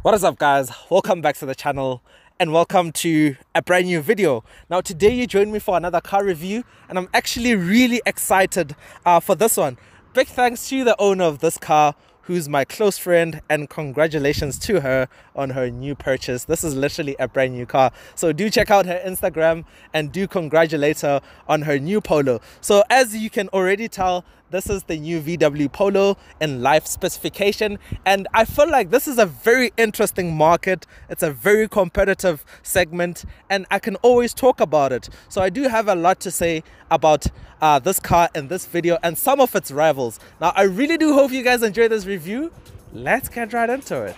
What is up, guys? Welcome back to the channel and welcome to a brand new video. Now today you join me for another car review and I'm actually really excited for this one. Big thanks to the owner of this car, who's my close friend, and congratulations to her on her new purchase. This is literally a brand new car, so do check out her Instagram and do congratulate her on her new Polo. So as you can already tell, this is the new VW Polo in life specification, and I feel like this is a very interesting market. It's a very competitive segment and I can always talk about it. So I do have a lot to say about this car in this video and some of its rivals. Now I really do hope you guys enjoy this review. Let's get right into it.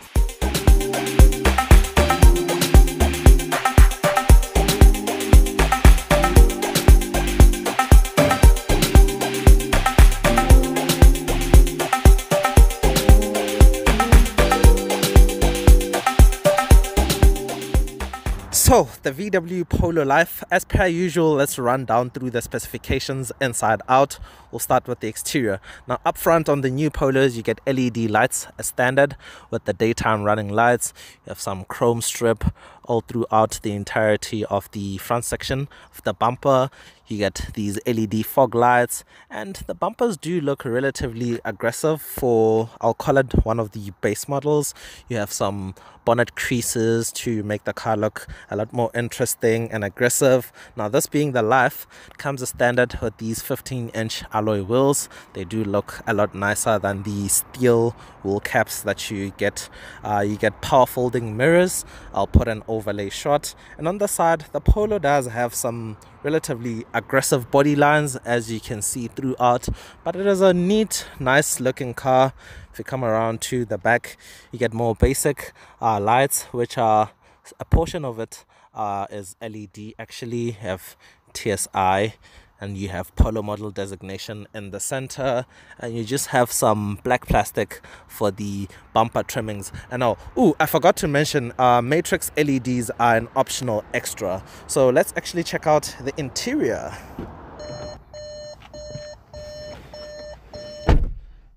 So the VW Polo Life, as per usual, let's run down through the specifications inside out. We'll start with the exterior. Now up front on the new Polos, you get LED lights as standard with the daytime running lights. You have some chrome strip all throughout the entirety of the front section of the bumper. You get these LED fog lights, and the bumpers do look relatively aggressive for, I'll call it, one of the base models. You have some bonnet creases to make the car look a lot more interesting and aggressive. Now this being the Life, it comes as standard with these 15-inch alloy wheels. They do look a lot nicer than the steel wheel caps that you get. You get power folding mirrors. I'll put an overlay shot, and on the side the Polo does have some relatively aggressive body lines, as you can see throughout, but it is a neat, nice looking car. If you come around to the back, you get more basic lights, which are a portion of it is LED. Actually you have TSI and you have Polo model designation in the center, and you just have some black plastic for the bumper trimmings. And now, I forgot to mention, matrix LEDs are an optional extra. So let's actually check out the interior.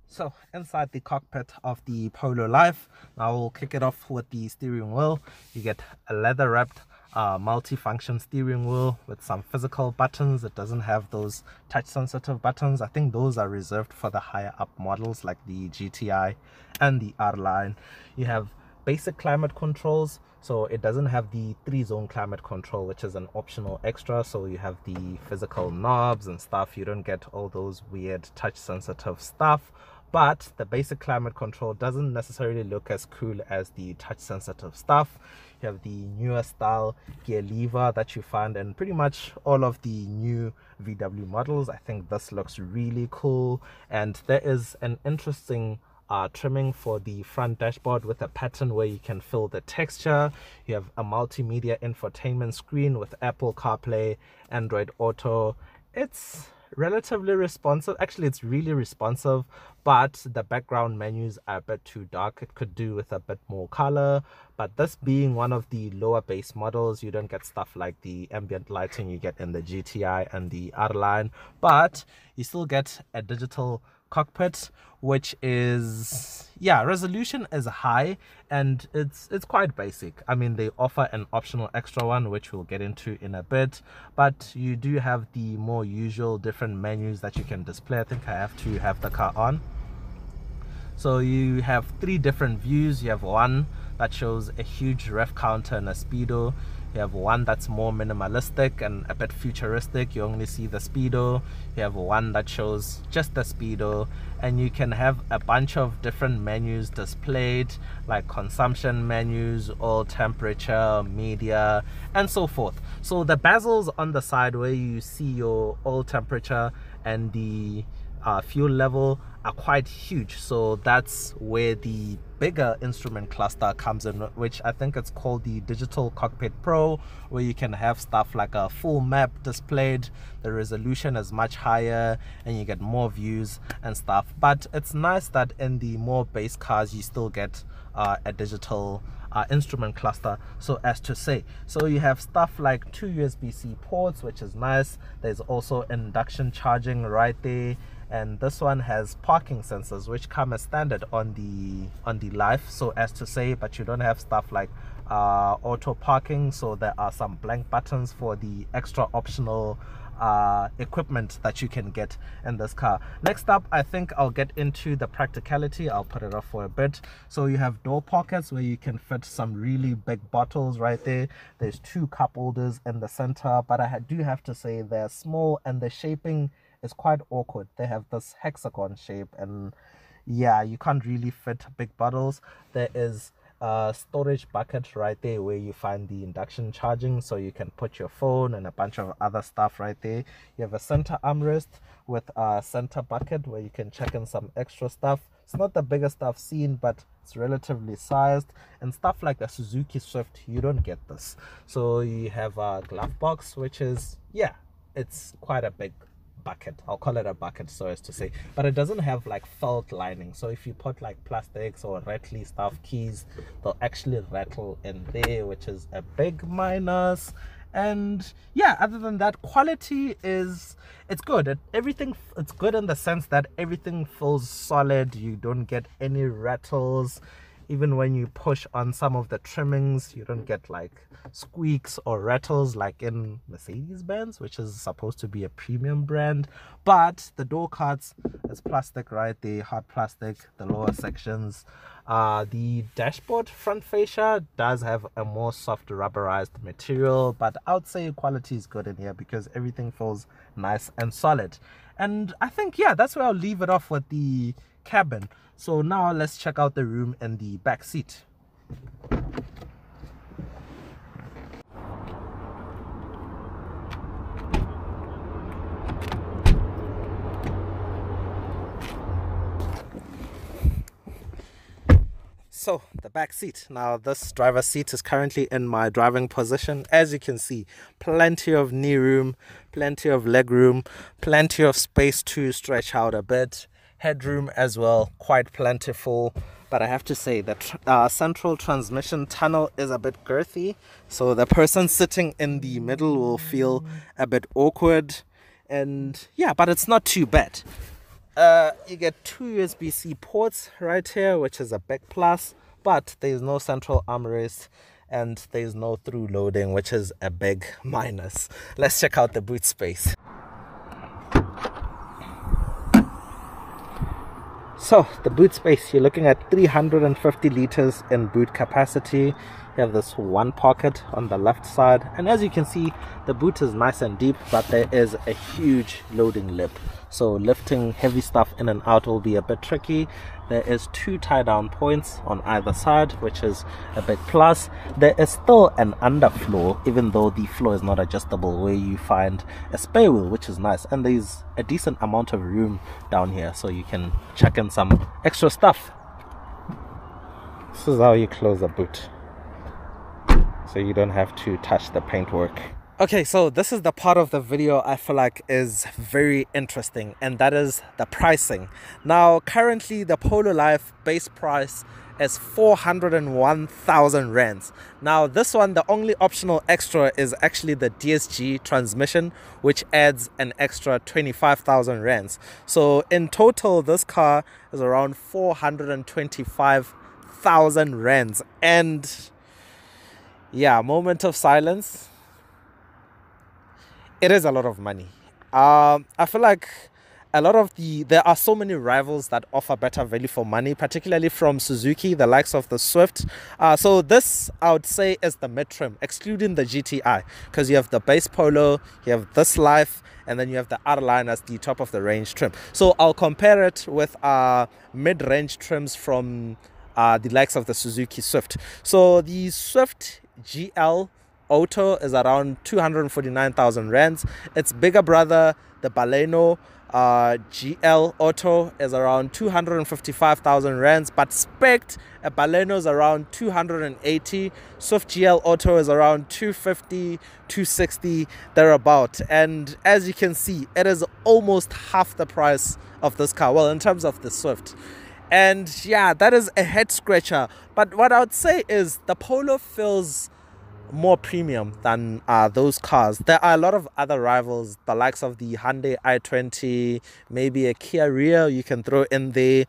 So inside the cockpit of the Polo Life, now we'll kick it off with the steering wheel. You get a leather wrapped multi-function steering wheel with some physical buttons. It doesn't have those touch sensitive buttons. I think those are reserved for the higher up models like the GTI and the R line. You have basic climate controls, so it doesn't have the 3-zone climate control, which is an optional extra. So you have the physical knobs and stuff. You don't get all those weird touch sensitive stuff. But the basic climate control doesn't necessarily look as cool as the touch sensitive stuff. You have the newer style gear lever that you find in pretty much all of the new VW models. I think this looks really cool, and there is an interesting trimming for the front dashboard with a pattern where you can fill the texture. You have a multimedia infotainment screen with Apple CarPlay, Android Auto. It's relatively responsive. Actually, it's really responsive, but the background menus are a bit too dark. It could do with a bit more color, but this being one of the lower base models, you don't get stuff like the ambient lighting you get in the GTI and the R line, but you still get a digital cockpit, which is, resolution is high and it's quite basic. I mean, they offer an optional extra one, which we'll get into in a bit, but you do have the more usual different menus that you can display. I think I have to have the car on. So you have 3 different views. You have one that shows a huge ref counter and a speedo. You have one that's more minimalistic and a bit futuristic. You only see the speedo. You have one that shows just the speedo, and you can have a bunch of different menus displayed, like consumption menus, oil temperature, media, and so forth. So the bezels on the side where you see your oil temperature and the fuel level are quite huge, so that's where the bigger instrument cluster comes in, which I think it's called the Digital Cockpit Pro, where you can have stuff like a full map displayed. The resolution is much higher and you get more views and stuff. But it's nice that in the more base cars you still get a digital instrument cluster, so as to say. So you have stuff like 2 USB-C ports, which is nice. There's also induction charging right there, and this one has parking sensors which come as standard on the Life, so as to say, but you don't have stuff like auto parking, so there are some blank buttons for the extra optional equipment that you can get in this car. Next up, I think I'll get into the practicality. I'll put it off for a bit. So you have door pockets where you can fit some really big bottles right there. There's 2 cup holders in the center, but I do have to say they're small and the shaping is quite awkward. They have this hexagon shape, and yeah, you can't really fit big bottles. There is storage bucket right there where you find the induction charging, so you can put your phone and a bunch of other stuff right there. You have a center armrest with a center bucket where you can check in some extra stuff. It's not the biggest I've seen, but it's relatively sized, and stuff like the Suzuki Swift, you don't get this. So you have a glove box, which is, yeah, it's quite a big bucket. I'll call it a bucket, so as to say, but it doesn't have like felt lining, so if you put like plastics or rattly stuff, keys, they'll actually rattle in there, which is a big minus. And yeah, other than that, quality is, it's good. It's good in the sense that everything feels solid. You don't get any rattles. Even when you push on some of the trimmings, you don't get like squeaks or rattles like in Mercedes-Benz, which is supposed to be a premium brand. But the door cards is plastic right there, hard plastic, the lower sections. The dashboard front fascia does have a more soft rubberized material, but I would say quality is good in here because everything feels nice and solid. And I think, yeah, that's where I'll leave it off with the cabin. So now let's check out the room in the back seat. So the back seat, now this driver's seat is currently in my driving position. As you can see, plenty of knee room, plenty of leg room, plenty of space to stretch out a bit. Headroom as well, quite plentiful. But I have to say that central transmission tunnel is a bit girthy, so the person sitting in the middle will feel a bit awkward. And yeah, but it's not too bad. You get 2 USB-C ports right here, which is a big plus, but there is no central armrest and there is no through loading, which is a big minus. Let's check out the boot space. So the boot space, you're looking at 350 liters in boot capacity. You have this one pocket on the left side, and as you can see, the boot is nice and deep, but there is a huge loading lip, so lifting heavy stuff in and out will be a bit tricky. There is 2 tie down points on either side, which is a big plus. There is still an underfloor, even though the floor is not adjustable, where you find a spare wheel, which is nice, and there's a decent amount of room down here, so you can check in some extra stuff. This is how you close the boot, so you don't have to touch the paintwork. Okay, so this is the part of the video I feel like is very interesting, and that is the pricing. Now, currently the Polo Life base price is 401,000 rands. Now, this one, the only optional extra is actually the DSG transmission, which adds an extra 25,000 rands. So in total, this car is around 425,000 rands. And yeah, moment of silence. It is a lot of money. I feel like there are so many rivals that offer better value for money, particularly from Suzuki, the likes of the Swift. So this, I would say, is the mid-trim, excluding the GTI, because you have the base Polo, you have this Life, and then you have the R-Line as the top of the range trim. So I'll compare it with mid-range trims from the likes of the Suzuki Swift. So the Swift GL Auto is around 249,000 rands. Its bigger brother, the Baleno GL Auto, is around 255,000 rands, but spec'd a Baleno is around 280. Swift GL Auto is around 250, 260, thereabout. And as you can see, it is almost half the price of this car, well, in terms of the Swift. And yeah, that is a head scratcher. But what I would say is the Polo feels more premium than those cars. There are a lot of other rivals, the likes of the Hyundai i20, maybe a Kia Rio you can throw in there.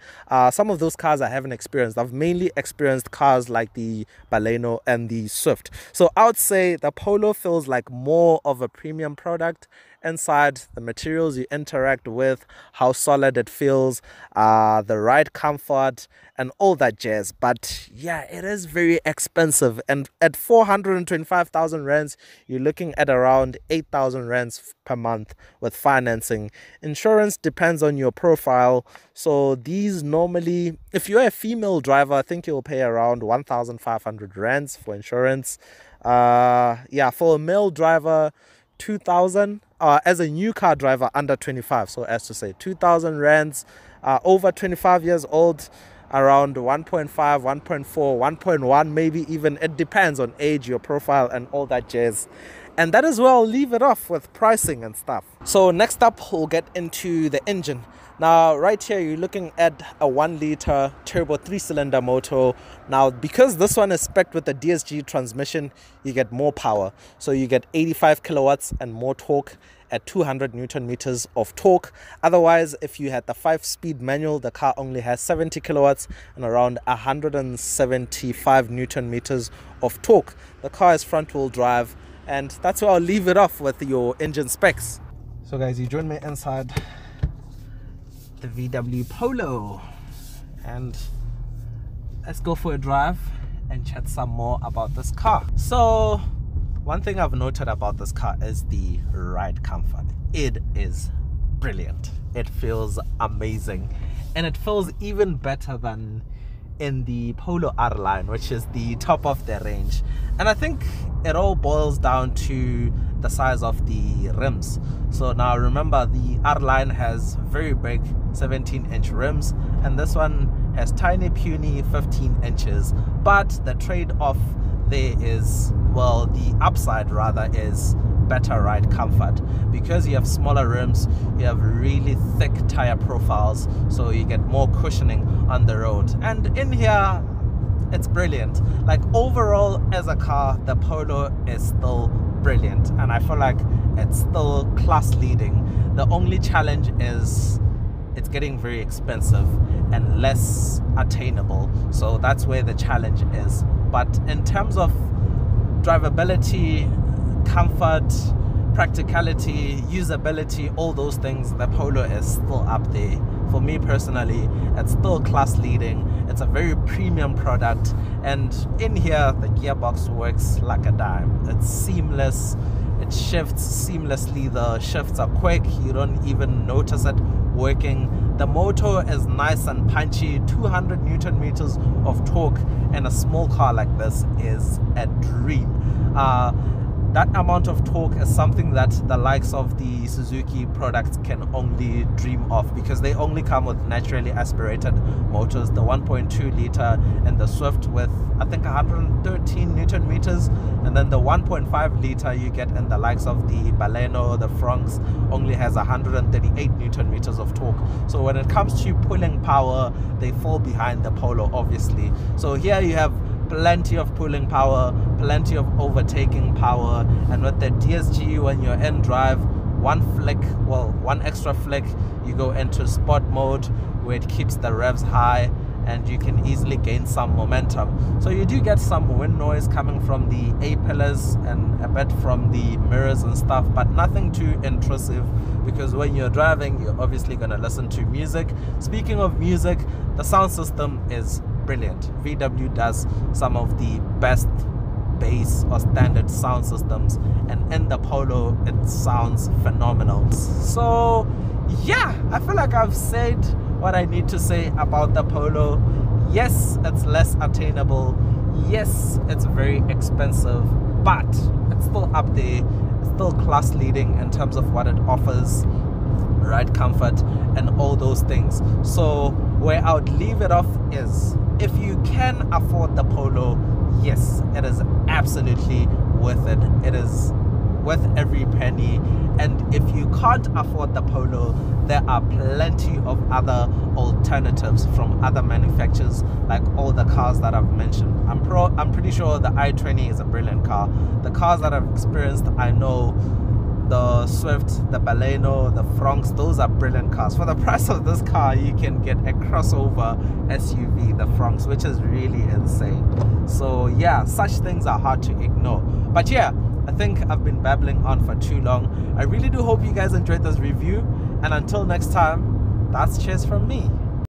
Some of those cars I haven't experienced. I've mainly experienced cars like the Baleno and the Swift. So I would say the Polo feels like more of a premium product. Inside, the materials you interact with, how solid it feels, the ride comfort and all that jazz. But yeah, it is very expensive, and at 425,000 rands you're looking at around 8,000 rands per month with financing. Insurance depends on your profile, so these normally, if you're a female driver, I think you'll pay around 1,500 rands for insurance. Yeah, for a male driver, 2,000. As a new car driver under 25, so as to say 2,000 rands. Over 25 years old, around 1.5, 1.4, 1.1 maybe even. It depends on age, your profile and all that jazz. And that is where I'll leave it off with pricing and stuff. So next up, we'll get into the engine. Now right here you're looking at a 1-liter turbo 3-cylinder motor. Now because this one is spec'd with a DSG transmission, you get more power. So you get 85 kilowatts and more torque at 200 Newton meters of torque. Otherwise, if you had the 5-speed manual, the car only has 70 kilowatts and around 175 Newton meters of torque. The car is front-wheel drive, and that's where I'll leave it off with your engine specs. So guys, you join me inside the VW Polo, and let's go for a drive and chat some more about this car. So one thing I've noted about this car is the ride comfort. It is brilliant. It feels amazing, and it feels even better than in the Polo R line, which is the top of the range. And I think it all boils down to the size of the rims. So now remember, the R line has very big 17-inch rims, and this one has tiny puny 15 inches. But the trade-off there is, well, the upside rather is better ride comfort. Because you have smaller rims, you have really thick tire profiles, so you get more cushioning on the road. And in here, it's brilliant. Like overall as a car, the Polo is still brilliant, and I feel like it's still class leading. The only challenge is it's getting very expensive and less attainable, so that's where the challenge is. But in terms of drivability, comfort, practicality, usability, all those things, the Polo is still up there. For me personally, it's still class leading. It's a very premium product, and in here the gearbox works like a dime. It's seamless, it shifts seamlessly, the shifts are quick, you don't even notice it working. The motor is nice and punchy. 200 Newton meters of torque in a small car like this is a dream. That amount of torque is something that the likes of the Suzuki products can only dream of, because they only come with naturally aspirated motors. The 1.2 liter and the Swift with, I think, 113 Newton meters, and then the 1.5 liter you get in the likes of the Baleno, the Franks, only has 138 Newton meters of torque. So when it comes to pulling power, they fall behind the Polo, obviously. So here you have plenty of pulling power, plenty of overtaking power, and with the DSG, when you're in drive, one extra flick, you go into sport mode where it keeps the revs high and you can easily gain some momentum. So you do get some wind noise coming from the A-pillars and a bit from the mirrors and stuff, but nothing too intrusive, because when you're driving, you're obviously going to listen to music. Speaking of music, the sound system is brilliant. VW does some of the best bass or standard sound systems, and in the Polo it sounds phenomenal. So yeah, I feel like I've said what I need to say about the Polo. Yes, it's less attainable. Yes, it's very expensive, but it's still up there. It's still class leading in terms of what it offers, ride comfort and all those things. So where I would leave it off is, if you can afford the Polo, yes, it is absolutely worth it. It is worth every penny. And if you can't afford the Polo, there are plenty of other alternatives from other manufacturers, like all the cars that I've mentioned. I'm pretty sure the i20 is a brilliant car. The cars that I've experienced, I know the Swift, the Baleno, the Fronx, those are brilliant cars. For the price of this car, you can get a crossover SUV, the Fronx, which is really insane. So yeah, such things are hard to ignore. But yeah, I think I've been babbling on for too long. I really do hope you guys enjoyed this review, and until next time, that's cheers from me.